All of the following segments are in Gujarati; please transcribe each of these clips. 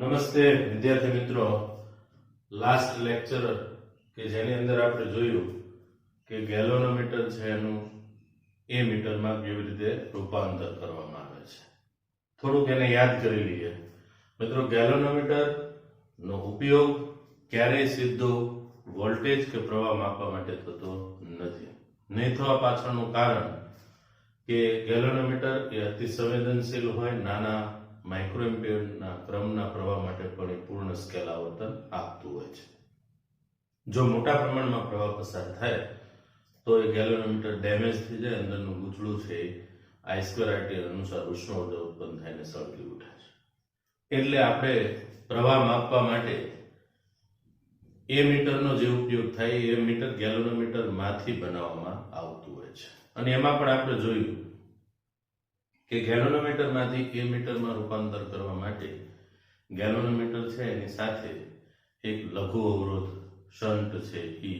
નમસ્તે વિદ્યાર્થી મિત્રો, લાસ્ટ લેક્ચર કે જેની અંદર આપણે જોયું કે ગેલોનોમીટર છે એનું એ મીટરમાં કેવી રીતે રૂપાંતર કરવામાં આવે છે. થોડુંક એને યાદ કરી લઈએ. મિત્રો, ગેલોનોમીટર નો ઉપયોગ ક્યારેય સીધો વોલ્ટેજ કે પ્રવાહ માપવા માટે થતો નથી. નહીં થવા પાછળનું કારણ કે ગેલોનોમીટર એ અતિ સંવેદનશીલ હોય, નાના માઇક્રોએમ્પિયરના ક્રમના પ્રવાહ માટે પણ એ પૂર્ણ સ્કેલ આવર્તન આપતું હોય છે. જો મોટા પ્રમાણમાં પ્રવાહ પસાર થાય તો એ ગેલોનોમીટર ડેમેજ થઈ જાય, અંદરનું ગૂંચળું છે I²RT અનુસાર ઉષ્ણ ઉર્જા ઉત્પન્ન થઈને સળગી ઉઠે છે. એટલે આપણે પ્રવાહ માપવા માટે એ મીટરનો જે ઉપયોગ થાય એ મીટર ગેલોનોમીટર માંથી બનાવવામાં આવતું હોય છે. અને એમાં પણ આપણે જોયું કે ગેલોનોમીટર માંથી એ મીટરમાં રૂપાંતર કરવા માટે ગેલોનોમીટર છે એની સાથે એક લઘુ અવરોધ શન્ટ છે એ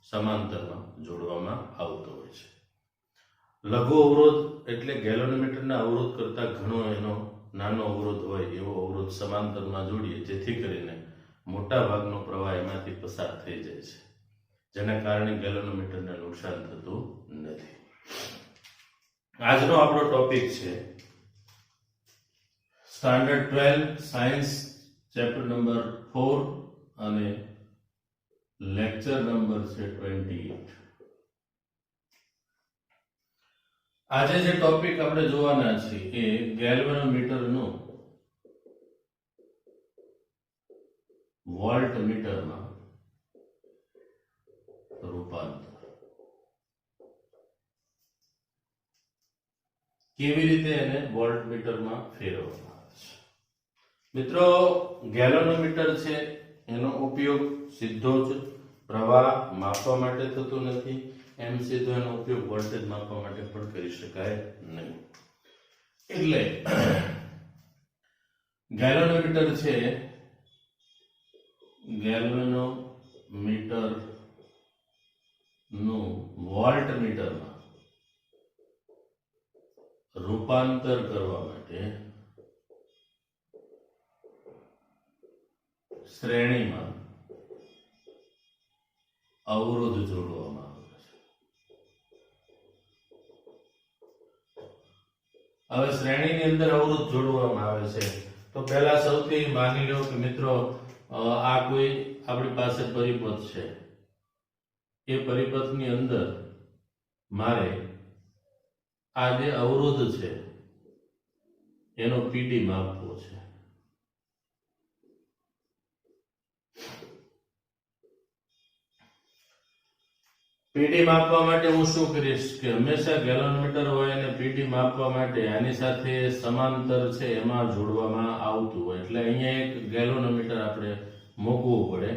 સમાંતરમાં જોડવામાં આવતો હોય છે. લઘુ અવરોધ એટલે ગેલોનોમીટરના અવરોધ કરતા ઘણો એનો નાનો અવરોધ હોય એવો અવરોધ સમાંતરમાં જોડીએ, જેથી કરીને મોટા ભાગનો પ્રવાહ એમાંથી પસાર થઈ જાય છે, જેના કારણે ગેલોનોમીટરને નુકસાન થતું નથી. આજનો આપણો ટોપિક છે સ્ટાન્ડર્ડ 12 સાયન્સ ચેપ્ટર નંબર 4 અને લેક્ચર નંબર છે 28. આજે જે ટોપિક આપણે જોવાના છીએ એ ગેલ્વેનોમીટરનું વોલ્ટમીટરમાં રૂપાંતર. કેવી રીતે એને વોલ્ટમીટરમાં ફેરવવામાં આવે છે. મિત્રો, ગેલોનોમીટર છે એનો ઉપયોગ સીધો જ પ્રવાહ માપવા માટે થતો નથી, એમ સીધો એનો ઉપયોગ વોલ્ટેજ માપવા માટે પણ કરી શકાય નહીં. એટલે ગેલોનોમીટર છે ગેલ્વેનોમીટર નું વોલ્ટમીટરમાં રૂપાંતર કરવા માટે શ્રેણીમાં અવરોધ જોડવામાં આવે છે. હવે શ્રેણીની અંદર અવરોધ જોડવામાં આવે છે તો પહેલા સૌથી માની લો કે મિત્રો આ કોઈ આપણી પાસે પરિપથ છે. એ પરિપથની અંદર મારે આ જે અવરોધ છે એનો પીડી માપવો છે. પીડી માપવા માટે હું શું કરીશ કે હંમેશા ગેલોનોમીટર હોય અને પીડી માપવા માટે આની સાથે સમાંતર છે એમાં જોડવામાં આવતું હોય. એટલે અહીંયા એક ગેલોનોમીટર આપણે મૂકવું પડે.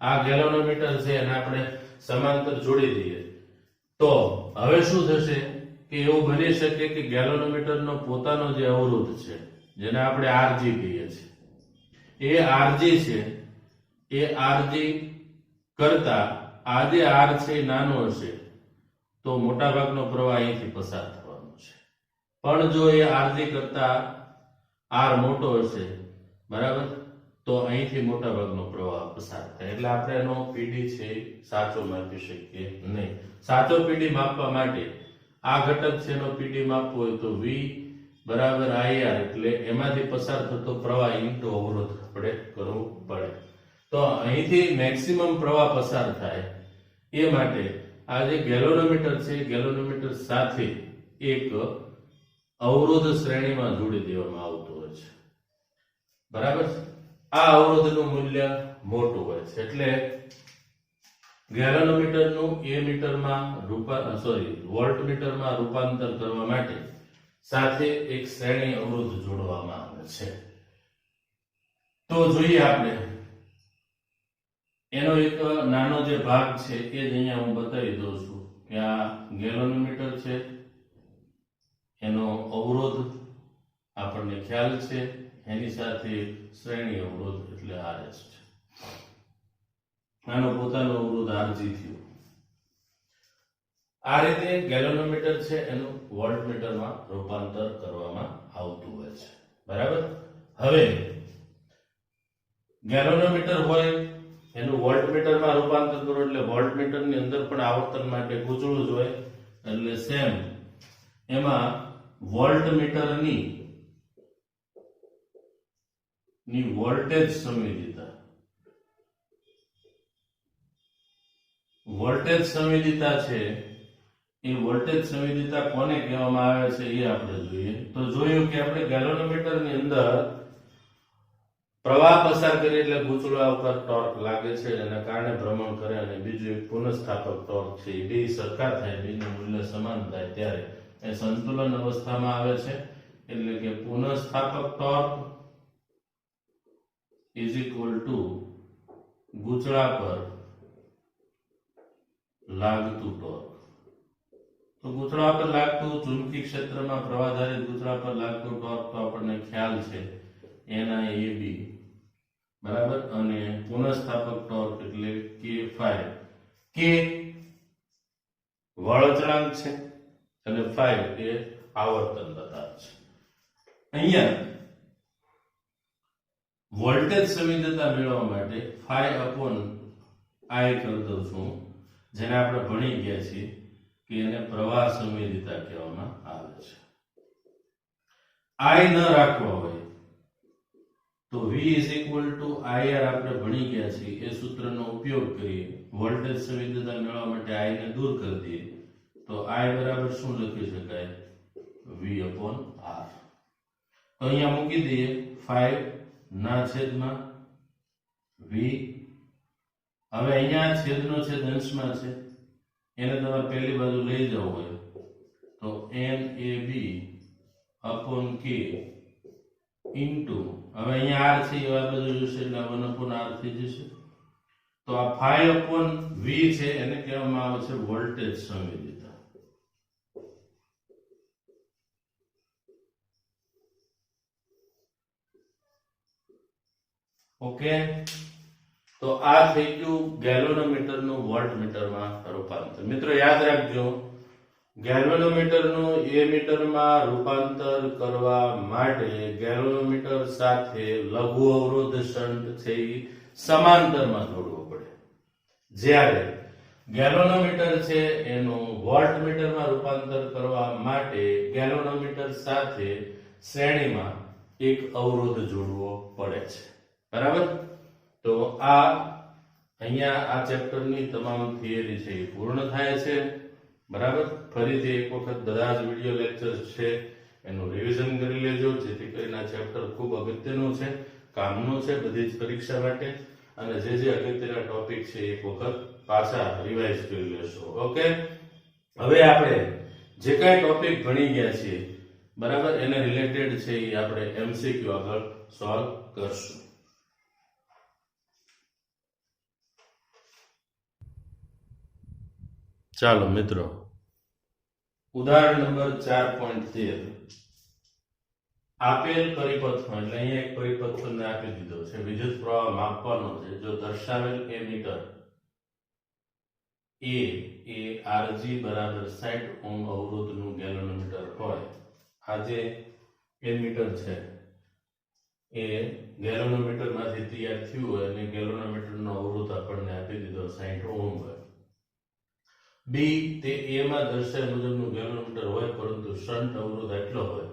આ ગેલોનોમીટર છે એને આપણે સમાંતર જોડી દઈએ તો હવે શું થશે કે એવું બની શકે કે ગેલોનોમીટરનો પોતાનો જે અવરોધ છે, જેને આપણે Rg કહીએ છીએ, એ Rg છે એ Rg કરતા આ જે R છે એ નાનો હશે તો મોટા ભાગનો પ્રવાહ અહીંથી પસાર થવાનો છે. પણ જો એ Rg કરતા R મોટો હશે, બરાબર, તો અહીંથી મોટા ભાગનો પ્રવાહ પસાર થાય. એટલે આપણે એનો પીડી છે સાચો માપી શકીએ નહીં. સાચો પીડી માપવા માટે આ ઘટક છે એનો પીડી માપવો હોય તો V બરાબર IR, એટલે એમાંથી પસાર થતો પ્રવાહ ઇન્ટુ અવરોધ આપણે કરવું પડે. તો અહીંથી મેક્સિમમ પ્રવાહ પસાર થાય એ માટે આ જે ગેલોનોમીટર છે ગેલોનોમીટર સાથે એક અવરોધ શ્રેણીમાં જોડી દેવામાં આવતો હોય છે, બરાબર. આ અવરોધનું મૂલ્ય મોટું હોય છે એટલે ગેલોનોમીટરનું એ મીટરમાં વોલ્ટમીટરમાં રૂપાંતર કરવા માટે સાથે એક શ્રેણી અવરોધ જોડવામાં આવે છે. તો જોઈએ આપણે એનો એક નાનો જે ભાગ છે એ જ અહીંયા હું બતાવી દઉં છું કે આ ગેલોનોમીટર છે એનો અવરોધ આપણને ખ્યાલ છે, એની સાથે શ્રેણી અવરોધ એટલે RS છે. આનો પોતાનો અવરોધ Rg થયો. આ રીતે ગેલોનોમીટર છે એનું વોલ્ટમીટરમાં રૂપાંતર કરવામાં આવતું હોય છે, બરાબર. હવે ગેલોનોમીટર હોય એનું વોલ્ટમીટરમાં રૂપાંતર કરો એટલે વોલ્ટમીટરની અંદર પણ આવર્તન માટે ગૂંચળું જ હોય એટલે સેમ એમાં વોલ્ટમીટરની વોલ્ટેજ સંવેદિતા છે એ વોલ્ટેજ સંવેદિતા કોને કહેવામાં આવે છે એ આપણે જોઈએ તો જોયું કે આપણે ગેલોનોમીટરની અંદર પ્રવાહ પસાર કરે એટલે ગૂંચળા ઉપર ટોર્ક લાગે છે એના કારણે ભ્રમણ કરે અને બીજું એક પુનઃસ્થાપક ટોર્ક છે એ બે સરખા થાય બેનું મૂલ્ય સમાન થાય ત્યારે એ સંતુલન અવસ્થામાં આવે છે એટલે કે પુનઃસ્થાપક ટોર્ક ઇઝ ઇક્વલ ટુ ગૂંચળા પર લાગતું ટોર્ક તો ગૂંચળા પર લાગતું ચુંબકીય ક્ષેત્રમાં પ્રવાહધારિત ગૂંચળા પર લાગતું ટોર્ક તો આપણને ખ્યાલ છે NIAB બરાબર અને પુનઃસ્થાપક ટોર્ક એટલે K5 K વળાંક છે અને 5 એ આવર્તન બતાવે છે અહીંયા વોલ્ટેજ સંવેદિતા મેળવવા માટે phi/I કરી દઉં છું જેને આપણે ભણી ગયા છીએ કે એને પ્રવાહ સંવેદિતા કહેવામાં આવે છે I ન રાખવા હોય તો V is equal to IR આપણે ભણી ગયા છીએ એ સૂત્રનો ઉપયોગ કરી વોલ્ટેજ સંવેદિતા મેળવવા માટે I ને દૂર કરી દઈએ તો I બરાબર શું લખી શકાય V/R તો અહીંયા મૂકી દઈએ 5 ના છેદમાં V હવે અહીંયા છેદનો છેદ અંશમાં છે એને તમારે પહેલી બાજુ લઈ જવું હોય તો NAB/K ઇન્ટુ હવે અહીંયા R છે એ આ બાજુ જશે એટલે 1/R થઈ જશે તો આ 5/V છે એને કહેવામાં આવે છે વોલ્ટેજ સંવેદિતા ઓકે તો આ થઈ ગયું ગેલોનોમીટરનું વોલ્ટમીટરમાં રૂપાંતર મિત્રો યાદ રાખજો ગેલ્વેનોમીટરનું એમીટરમાં રૂપાંતર કરવા માટે ગેલ્વેનોમીટર સાથે લઘુ અવરોધ શન્ટ છે એ સમાંતરમાં જોડવો પડે જ્યારે ગેલ્વેનોમીટર છે એનું વોલ્ટમીટરમાં રૂપાંતર કરવા માટે ગેલ્વેનોમીટર સાથે શ્રેણીમાં એક અવરોધ જોડવો પડે છે બરાબર તો આ અહીંયા આ ચેપ્ટરની તમામ થિયરી છે એ પૂર્ણ થાય છે બરાબર ફરીથી એક વખત બધા જ વિડિયો લેક્ચર્સ છે એનું રિવિઝન કરી લેજો જેથી કરીને આ ચેપ્ટર ખૂબ અગત્યનું છે કામનું છે બધી જ પરીક્ષા માટે અને જે અગત્યના ટોપિક છે એક વખત પાછા રિવાઇઝ કરી લેશો ઓકે હવે આપણે જે કાંઈ ટોપિક ભણી ગયા છીએ બરાબર એને રિલેટેડ છે એ આપણે MCQ આગળ સોલ્વ કરશું ચાલો મિત્રો ઉદાહરણ નંબર 4.13 આપેલ પરિપથમાં એટલે અહીંયા એક પરિપથ તમને આપી દીધો છે વિદ્યુત પ્રવાહ માપવાનો છે જો દર્શાવેલ એમીટર A એ Rg બરાબર 60 ઓહ્મ અવરોધનું ગેલ્વેનોમીટર હોય આ જે એમીટર છે એ ગેલ્વેનોમીટરમાંથી તૈયાર થયું હોય અને ગેલ્વેનોમીટરનો અવરોધ આપણને આપી દીધો 60 ઓહ્મ હોય B તે A માં દર્શાવ્યા મુજબનું ગેલ્વેનોમીટર હોય પરંતુ શન્ટ અવરોધ એટલો હોય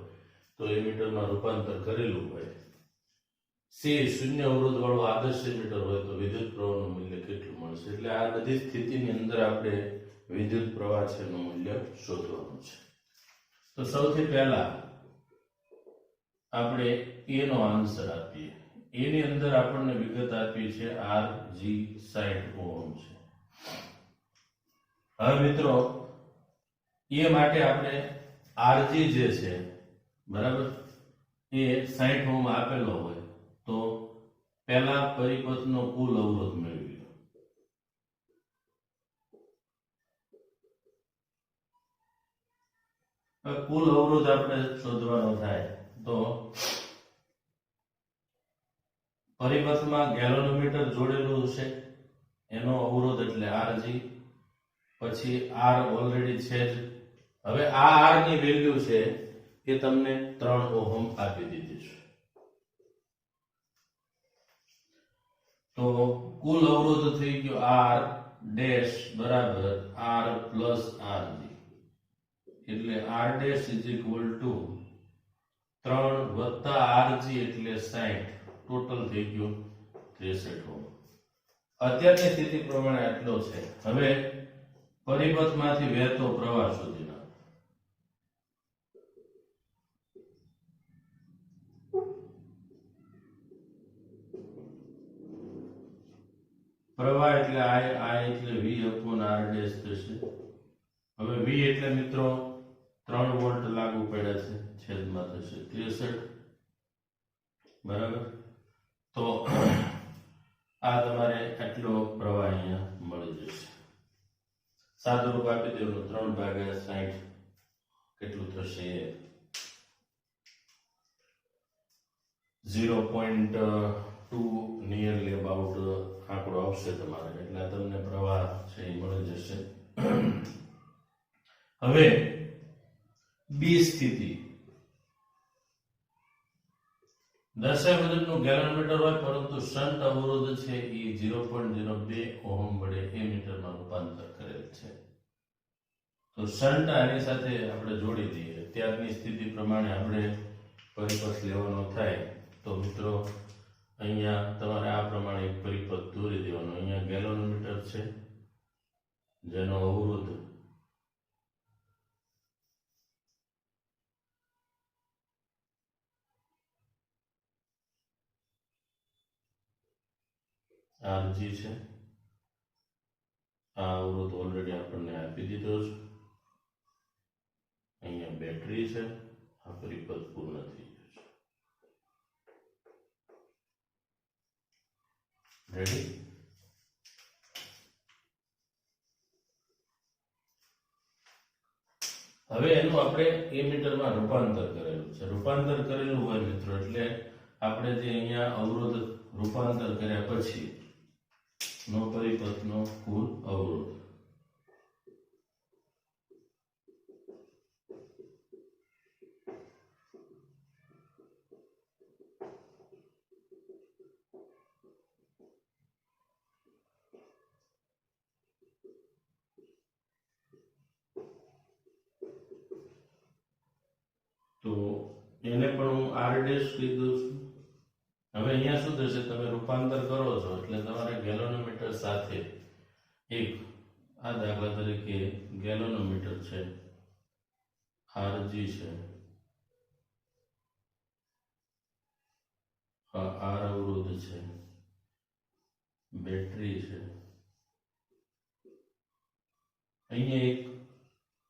તો એમીટરમાં રૂપાંતર કરેલું હોય C શૂન્ય અવરોધ વાળું આદર્શ એમીટર હોય તો વિદ્યુત પ્રવાહનું મૂલ્ય કેટલું મળશે એટલે આ બધી સ્થિતિની અંદર આપણે વિદ્યુત પ્રવાહ છે નું મૂલ્ય શોધવાનું છે તો સૌથી પહેલા આપણે A નો આન્સર આપીએ A ની અંદર આપણને વિગત આપી છે Rg 60 ઓહ્મ છે હવે મિત્રો એ માટે આપણે Rg જે છે બરાબર એ 60 ઓહ્મ આપેલો હોય તો પહેલા પરિપથનો કુલ અવરોધ મેળવી લો કુલ અવરોધ આપણે શોધવાનો થાય તો પરિપથમાં ગેલ્વેનોમીટર જોડેલું છે એનો અવરોધ એટલે Rg પછી R ઓલરેડી છે જ હવે આ R ની વેલ્યુ છે એ તમને 3 ઓહ્મ આપી દીધી છે તો કુલ અવરોધ થઈ ગયો આર ડેશ બરાબર આર પ્લસ આર જી, એટલે R dash is equal to 3 વત્તા આરજી એટલે 60, ટોટલ થઈ ગયું 63 ઓહ્મ. અત્યારની સ્થિતિ પ્રમાણે આટલો છે. હવે પરિપથમાંથી વહેતો પ્રવાહ સુધીના પ્રવાહ એટલે I એટલે V upon R ડેશ થશે. હવે V એટલે મિત્રો 3 વોલ્ટ લાગુ પડ્યા છે, છેદમાં થશે 63, બરાબર. તો આ તમારે આટલો પ્રવાહ અહીંયા મળી જશે. સાદું રૂપ આપી દેવાનું, 3 ભાગ્યા 60 કેટલું થશે 0.2 નિયરલી અબાઉટ આંકડો આવશે તમારે, એટલે તમને પ્રવાહ છે એ મળી જશે. હવે બી સ્થિતિ, દર્શાવ્યા મુજબનું ગેલનમીટર હોય પરંતુ શન્ટ અવરોધ છે એ 0.02 ઓહમ વડે એ મીટરમાં રૂપાંતર કરેલ છે. તો શન્ટ આની સાથે આપણે જોડી દઈએ. ત્યારની સ્થિતિ પ્રમાણે આપણે પરિપથ લેવાનો થાય તો મિત્રો અહીંયા તમારે આ પ્રમાણે એક પરિપથ દોરી દેવાનો. અહીંયા ગેલનમીટર છે જેનો અવરોધ આરજી છે. આ અવરોધ ઓલરેડી આપણને આપી દીધો છે. અહીંયા બેટરી છે. આ પરિપથ પૂર્ણ થઈ ગયું છે. રેડી. હવે એનું આપણે એ મીટરમાં રૂપાંતર કરેલું છે. રૂપાંતર કરેલું હોય મિત્રો એટલે આપણે જે અહીંયા અવરોધ રૂપાંતર કર્યા પછી નો પરિપથનો કુલ અવરોધ તો એને પણ હું આર ડેશ કહી દઉં છું. હવે અહીંયા શું થશે, તમે રૂપાંતર કરો છો એટલે તમારે ગેલોનોમીટર સાથે એક આ દાખલા તરીકે ગેલોનોમીટર છે, આરજી છે, આર અવરોધ છે, બેટરી છે, અહીંયા એક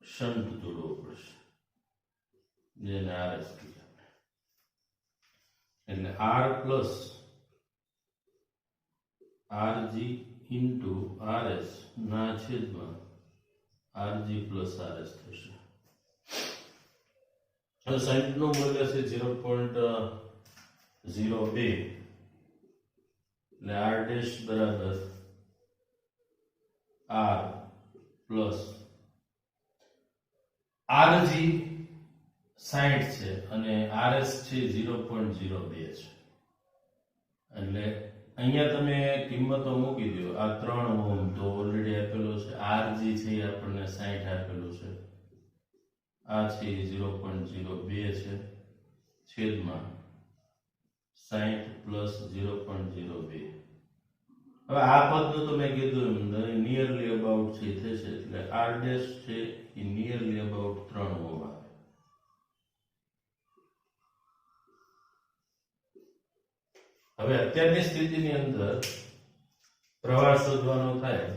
શન્ટ જોડવો પડશે જેને આરએસ કહીએ. એટલે R plus RG into RS ના છેદમાં આરજી પ્લસ આરએસ થશે. હવે શન્ટ નું મૂલ્ય છે 0.02, એટલે આર ડેશ બરાબર આર પ્લસ આરજી 60 છે અને આરએસ છે 0.02 છે. એટલે અહીંયા તમે કિંમતો મૂકી દો. આ 3 ઓહમ તો ઓલરેડી આપેલો છે, આરજી છે એ આપણને 60 આપેલું છે, આ છે 0.02 છે, છેદમાં 60 પ્લસ 0.02. હવે આ પદનું તો મેં કીધું એમ નિયરલી અબાઉટ છે થશે, એટલે આર ડેશ છે એ નિયરલી અબાઉટ 3 ઓહમ આવે. હવે અત્યારની સ્થિતિની અંદર પ્રવાહ શોધવાનો થાય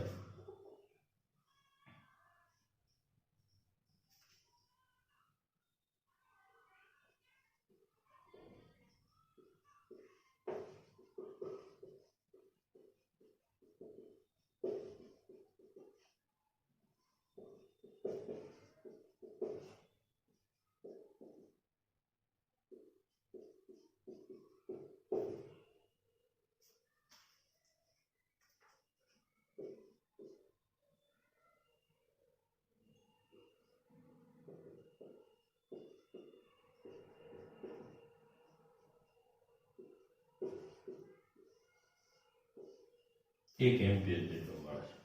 1 એમ્પિયર જેટલું મળે છે.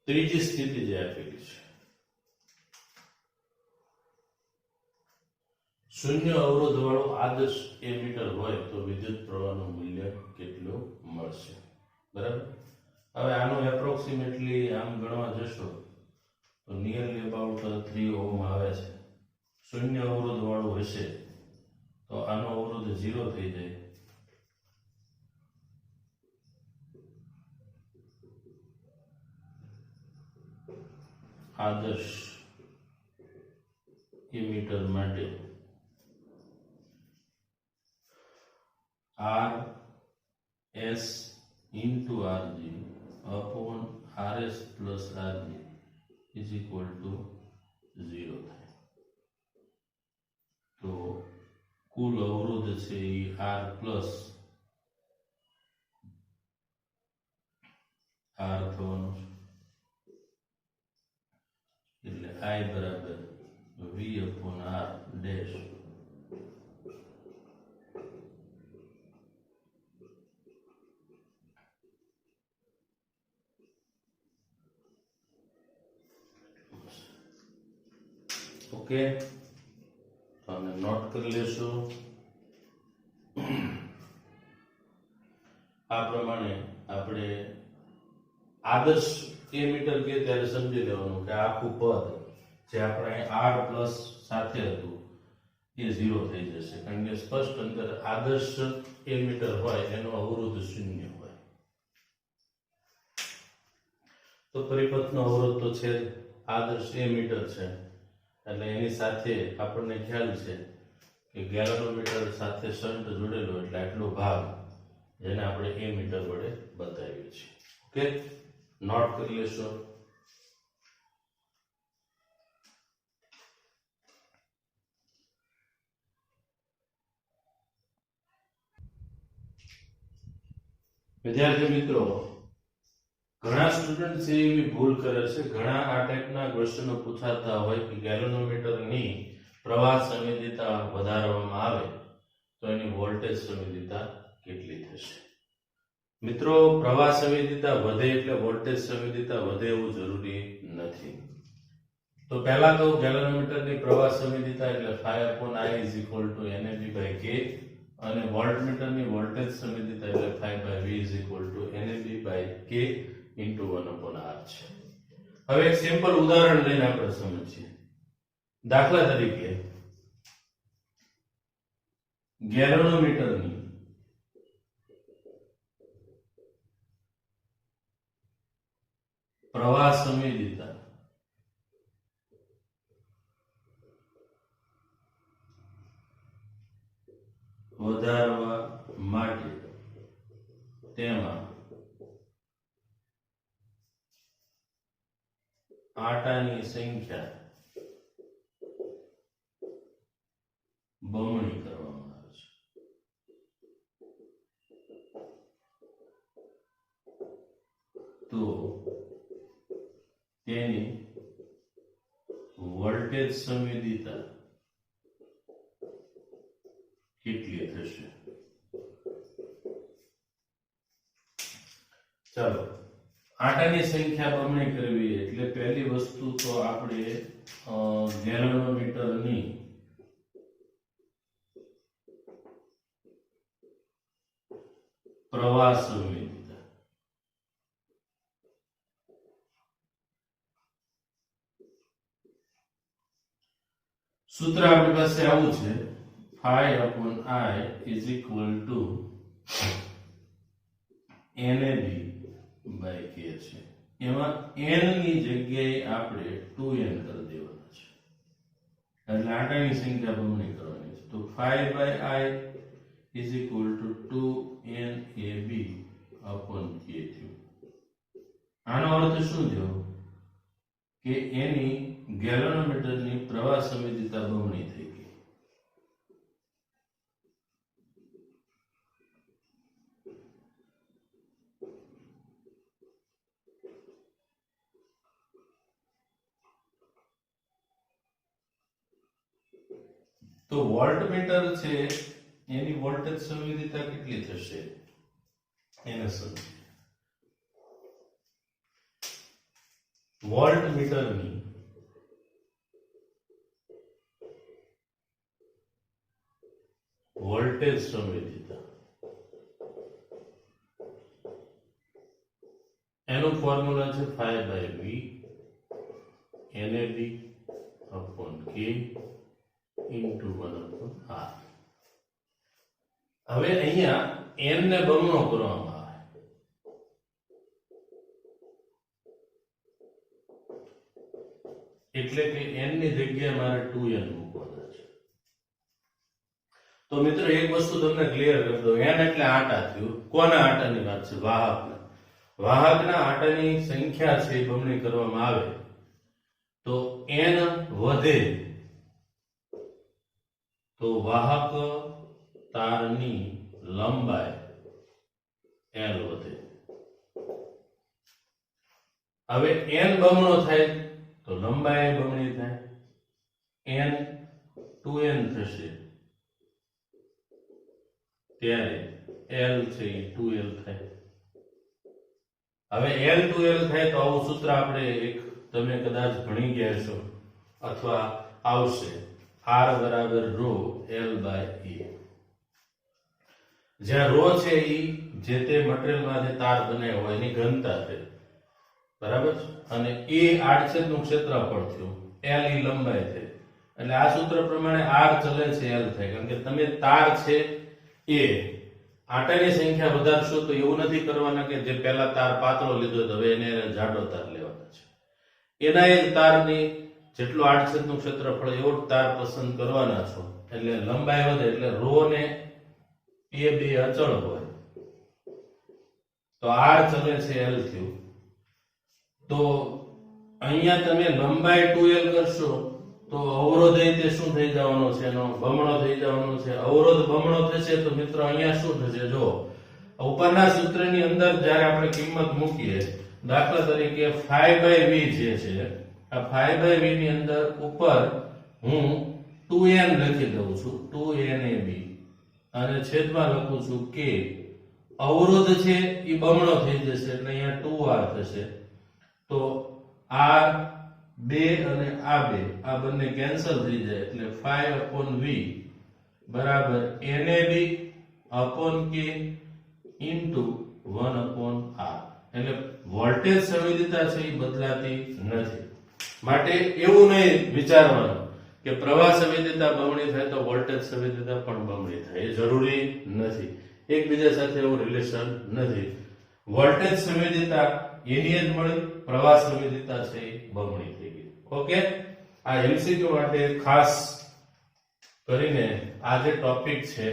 ત્રીજી સ્થિતિ જે આપેલી છે, શૂન્ય અવરોધ વાળું આદર્શ એમીટર હોય તો વિદ્યુત પ્રવાહનું મૂલ્ય કેટલું મળશે? બરાબર. હવે આનું એપ્રોક્સિમેટલી આમ ગણવા જશો તો નિયરલી અબાઉટ 3 ઓહમ આવે છે. શૂન્ય અવરોધ વાળું હશે તો આનો અવરોધ 0 થઈ જાય. આદર્શ એમીટર માટે R S into Rg upon Rs plus Rg is equal to 0 થાય. તો કુલ અવરોધ છે એ R plus R થવાનું છે, એટલે I બરાબર V upon R dash. Okay, તો આને નોટ કરી લેશું. આ પ્રમાણે આપણે આદર્શ એમીટર કે ત્યારે સમજી લેવાનું કે આખું પદ જે આપણે R પ્લસ સાથે હતું એ 0 થઈ જશે, કારણ કે સ્પષ્ટ અંદર આદર્શ એમીટર હોય એનો અવરોધ શૂન્ય હોય. તો પરિપથનો અવરોધ તો છે, આદર્શ એમીટર છે, એટલે એની સાથે આપણને ખ્યાલ છે કે ગેલ્વેનોમીટર સાથે શન્ટ જોડેલો એટલે આટલો ભાગ જેને આપણે એમીટર વડે બતાવીએ છીએ. ઓકે, નોટ કરી લેશો. વિદ્યાર્થી મિત્રો, ઘણા સ્ટુડન્ટ છે એવી ભૂલ કરે છે, ઘણા આ ટાઈપના ક્વેશ્ચનો પૂછાતા હોય કે ગેલ્વેનોમીટરની પ્રવાહ સંવેદિતા વધારવામાં આવે તો એની વોલ્ટેજ સંવેદિતા કેટલી થશે? મિત્રો, પ્રવાહ સંવેદિતા વધે એટલે વોલ્ટેજ સંવેદિતા વધે એવું જરૂરી નથી. તો પહેલા તો ગેલ્વેનોમીટરની પ્રવાહ સંવેદિતા એટલે 5/I = NAB/K અને વોલ્ટમીટરની વોલ્ટેજ સંવેદિતા એટલે 5/V = NAB/K × 1/R છે. હવે એક સિમ્પલ ઉદાહરણ લઈને આપણે સમજીએ. દાખલા તરીકે ગેલ્વેનોમીટરની પ્રવાહ સંવેદિતા વધારવા માટે તેમાં આટાની સંખ્યા બમણી કરવામાં આવે છે. તો તેની વોલ્ટેજ સંવેદિતા કેટલી થશે? ચાલો, આટાની સંખ્યા બમણી કરવી એટલે પહેલી વસ્તુ તો આપણે ગેલ્વેનોમીટરની પ્રવાહ સંવેદિતા સૂત્ર આપણી પાસે આવું છે, 5/I = NAB/K છે. એમાં n ની જગ્યાએ આપણે 2n કરી દેવાના છે, એટલે આટાની સંખ્યા બમણી કરવાની છે. તો 5/I = 2NAB/K થયું. આનો અર્થ શું થયો કે એની ગેલ્વેનોમીટરની પ્રવાહ સંવેદિતા બમણી થઈ ગઈ. તો વોલ્ટમીટર છે એની વોલ્ટેજ સંવેદિતા કેટલી થશે એને સમજીએ. વોલ્ટમીટરની વોલ્ટેજ સંવેદિતા એનું ફોર્મ્યુલા છે 5/V NAD upon K into 1/R. હવે અહીંયા n ને બમણો કરવામાં આવે એટલે કે n ની જગ્યાએ મારે 2n મૂકવાના છે. તો મિત્રો એક વસ્તુ તમને ક્લિયર કરી દઉં, n એટલે આટા થયું. કોના આટાની વાત છે? વાહકના. વાહકના આટાની સંખ્યા છે એ બમણી કરવામાં આવે તો n વધે તો વાહક તારની લંબાઈ l વધે. હવે n બમણો થાય તો લંબાઈ બમણી થાય, n 2n થશે ત્યારે l છે એ 2l થાય. હવે l 2l થાય તો આવું સૂત્ર આપણે એક તમે કદાચ ભણી ગયા છો અથવા આવશે, r બરાબર ρ l/e. જ્યાં ρ છે એ જે તે મટીરીયલમાંથી તાર બનાવ્યો હોય એની ઘનતા છે, બરાબર, અને એ આડછેદનું ક્ષેત્રફળ થયું, l એ લંબાઈ થઈ. એટલે આ સૂત્ર પ્રમાણે r ચલે છે l થાય, કારણ કે તમે તાર છે એ આટાની સંખ્યા વધારશો તો એવું નથી કરવાના કે જે પહેલા તાર પાતળો લીધો તો હવે એને જાડો તાર લેવાના છે. એના એ તારની જેટલું આડછેદનું ક્ષેત્રફળ એવો જ તાર પસંદ કરવાના છો, એટલે લંબાઈ વધે એટલે ρ ને એ બે અચળ હોય તો r ચલે છે l થયું. તો અહીંયા તમે લંબાઈ 2l કરશો તો અવરોધ તે શું થઈ જવાનો છે? એનો બમણો થઈ જવાનો છે. અવરોધ બમણો થશે તો મિત્રો અહીંયા શું થશે? જો ઉપરના સૂત્રની અંદર જ્યારે આપણે કિંમત મૂકીએ, દાખલા તરીકે 5/V જે છે, આ 5/V ની અંદર ઉપર હું 2n લખી દઉં છું, 2NAB, અને છેદમાં લખું છું કે અવરોધ છે એ બમણો થઈ જશે એટલે અહીંયા 2r થશે. તો r 2 અને આ 2 આ બંને કેન્સલ થઈ જાય એટલે 5/V બરાબર NAB upon K into 1/R. એટલે વોલ્ટેજ સંવેદિતા છે એ બદલાતી નથી. માટે એવું નહીં વિચારવાનું કે પ્રવાહ સંવેદિતા બમણી થાય તો વોલ્ટેજ સંવેદિતા પણ બમણી થાય, એ જરૂરી નથી. એકબીજા સાથે એવું રિલેશન નથી. વોલ્ટેજ સંવેદિતા એની જ મળી, પ્રવાહ સંવેદિતા છે એ બમણી થઈ ગઈ. ઓકે, આ એમસીક્યુ માટે ખાસ કરીને આ જે ટોપિક છે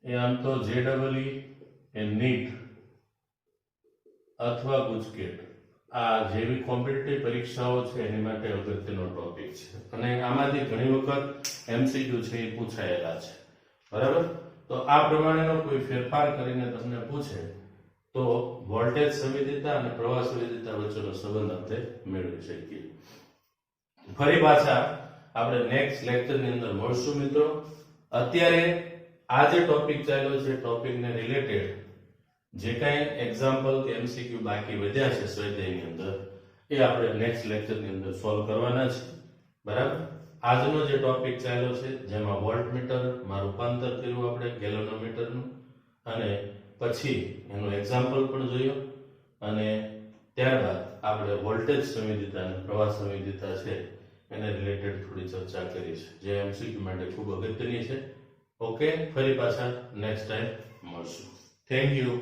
એ આમ તો JEE એ નીટ અથવા ગુજકેટ આ જેવી કોમ્પિટિટિવ પરીક્ષાઓ છે એની માટે અગત્યનો ટોપિક છે, અને આમાંથી ઘણી વખત એમસીક્યુ છે એ પૂછાયેલા છે, બરાબર. તો આ પ્રમાણેનો કોઈ ફેરફાર કરીને તમને પૂછે તો વોલ્ટેજ સંવેદિતા અને પ્રવાહ સંવેદિતા વચ્ચેનો સંબંધ આપણે મેળવી શકીએ. ફરી પાછા આપણે નેક્સ્ટ લેક્ચરની અંદર મળશું મિત્રો. અત્યારે આ જે ટોપિક ચાલ્યો છે ટોપિકને રિલેટેડ જે કાંઈ એક્ઝામ્પલ કે એમસીક્યુ બાકી વધ્યા છે સ્વાધ્યાયની અંદર એ આપણે નેક્સ્ટ લેક્ચરની અંદર સોલ્વ કરવાના છે, બરાબર. આજનો જે ટોપિક ચાલ્યો છે જેમાં વોલ્ટમીટરમાં રૂપાંતર કર્યું આપણે ગેલોનોમીટરનું, અને પછી એનું એક્ઝામ્પલ પણ જોયું, અને ત્યારબાદ આપણે વોલ્ટેજ સંવેદિતા અને પ્રવાહ સંવેદિતા છે એને રિલેટેડ થોડી ચર્ચા કરી છે જે એમસીક્યુ માટે ખૂબ અગત્યની છે. ઓકે, ફરી પાછા નેક્સ્ટ ટાઈમ મળશું. Thank you.